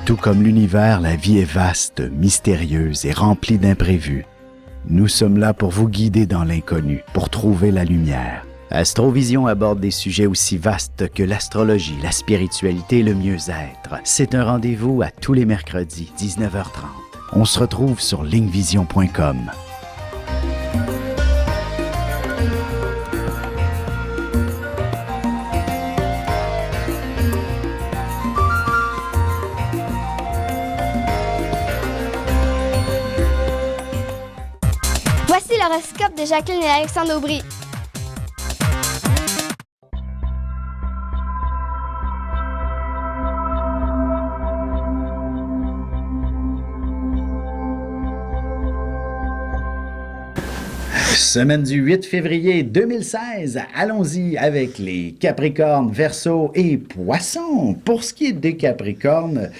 Tout comme l'univers, la vie est vaste, mystérieuse et remplie d'imprévus. Nous sommes là pour vous guider dans l'inconnu, pour trouver la lumière. Astrovision aborde des sujets aussi vastes que l'astrologie, la spiritualité et le mieux-être. C'est un rendez-vous à tous les mercredis, 19h30. On se retrouve sur linkvision.com. Voici l'horoscope de Jacqueline et Alexandre Aubry. Semaine du 8 février 2016, allons-y avec les Capricornes, Verseaux et Poissons. Pour ce qui est des Capricornes,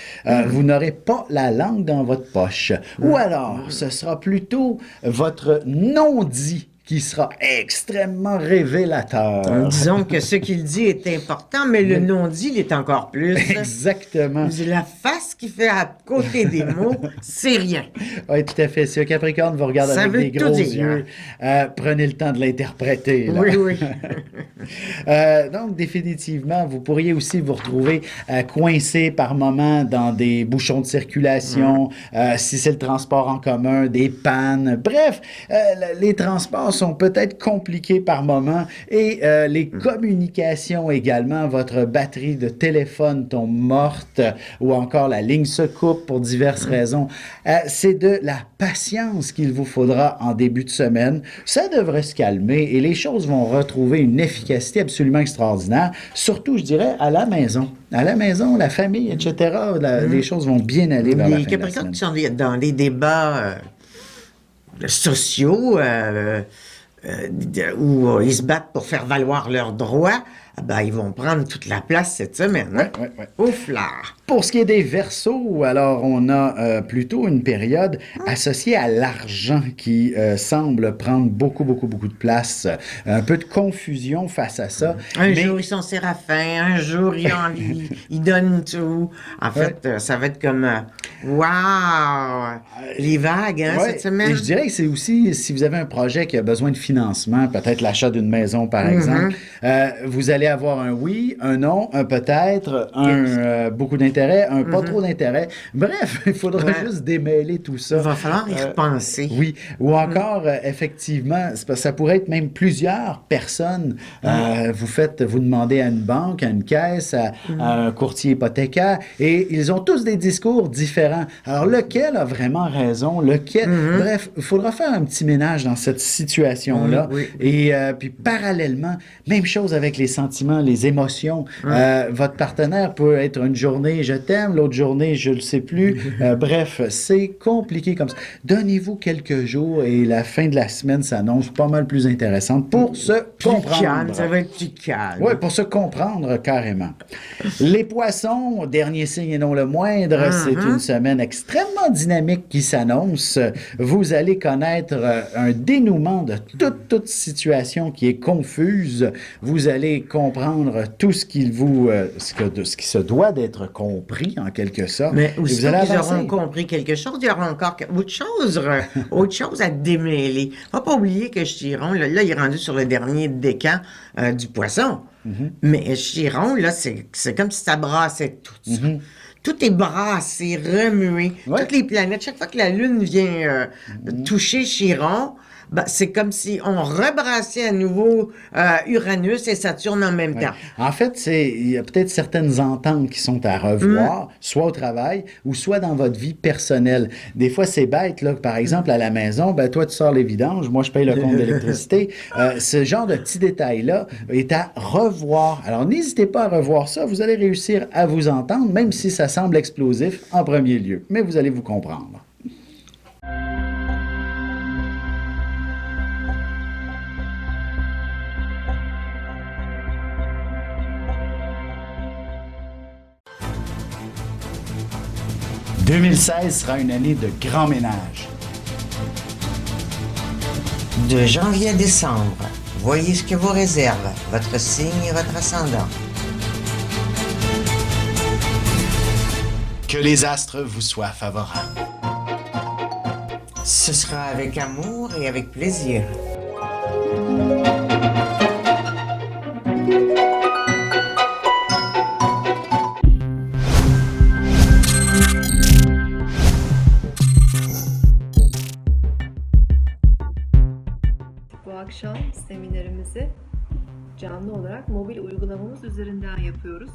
vous n'aurez pas la langue dans votre poche. Ou alors, ce sera plutôt votre non-dit qui sera extrêmement révélateur. Disons que ce qu'il dit est important, mais le non-dit l'est encore plus. Exactement. La face qu'il fait à côté des mots, c'est rien. Oui, tout à fait. Si un Capricorne vous regarde Ça avec veut des tout gros dire. yeux, prenez le temps de l'interpréter. Là. Oui, oui. Donc, définitivement, vous pourriez aussi vous retrouver coincé par moments dans des bouchons de circulation, si c'est le transport en commun, des pannes. Bref, les transports sont peut-être compliqués par moments et les communications également. Votre batterie de téléphone tombe morte ou encore la ligne se coupe pour diverses raisons. C'est de la patience qu'il vous faudra en début de semaine. Ça devrait se calmer et les choses vont retrouver une efficacité absolument extraordinaire, surtout, je dirais, à la maison. À la maison, la famille, etc., les choses vont bien aller vers la fin Les de la Capricornes semaine. qui sont dans des débats sociaux où ils se battent pour faire valoir leurs droits, ils vont prendre toute la place cette semaine. Hein? Ouais. Ouf là! Pour ce qui est des Verseaux, alors on a plutôt une période associée à l'argent qui semble prendre beaucoup de place. Un peu de confusion face à ça. Un jour, ils sont séraphins. Un jour, ils donnent tout. En fait, ça va être comme... Waouh! Les vagues, hein, cette semaine. Et je dirais que c'est aussi, si vous avez un projet qui a besoin de financement, peut-être l'achat d'une maison, par exemple, vous allez avoir un oui, un non, un peut-être, un beaucoup d'intérêt, un pas trop d'intérêt. Bref, il faudra juste démêler tout ça. Il va falloir y repenser. Oui, ou encore, effectivement, ça pourrait être même plusieurs personnes. Vous demandez à une banque, à une caisse, à un courtier hypothécaire, et ils ont tous des discours différents. Alors, lequel a vraiment raison? Bref, il faudra faire un petit ménage dans cette situation-là. Et puis, parallèlement, même chose avec les sentiments, les émotions. Votre partenaire peut être une journée, je t'aime, l'autre journée, je le sais plus. Bref, c'est compliqué comme ça. Donnez-vous quelques jours et la fin de la semaine s'annonce pas mal plus intéressante pour se comprendre. Calme, ça va être plus calme. Oui, pour se comprendre carrément. Les Poissons, dernier signe et non le moindre, c'est une semaine extrêmement dynamique qui s'annonce. Vous allez connaître un dénouement de toute situation qui est confuse. Vous allez comprendre tout ce qui se doit d'être compris en quelque sorte. Mais aussi, vous allez qu'ils avancer. auront compris quelque chose, il y aura encore autre chose à démêler. Faut pas oublier que Chiron, là, il est rendu sur le dernier décan du Poisson. Mais Chiron, là, c'est comme si ça brassait tout ça. Tout est brassé, remué. Toutes les planètes, chaque fois que la Lune vient toucher Chiron, c'est comme si on rebrassait à nouveau Uranus et Saturne en même temps. En fait, il y a peut-être certaines ententes qui sont à revoir, soit au travail ou soit dans votre vie personnelle. Des fois, c'est bête, là. Par exemple, à la maison, toi, tu sors les vidanges, moi, je paye le compte d'électricité. Ce genre de petits détails-là est à revoir. Alors, n'hésitez pas à revoir ça. Vous allez réussir à vous entendre, même si ça semble explosif en premier lieu. Mais vous allez vous comprendre. « 2016 sera une année de grand ménage. De janvier à décembre, voyez ce que vous réserve votre signe et votre ascendant. Que les astres vous soient favorables. Ce sera avec amour et avec plaisir. Bu akşam seminerimizi canlı olarak mobil uygulamamız üzerinden yapıyoruz.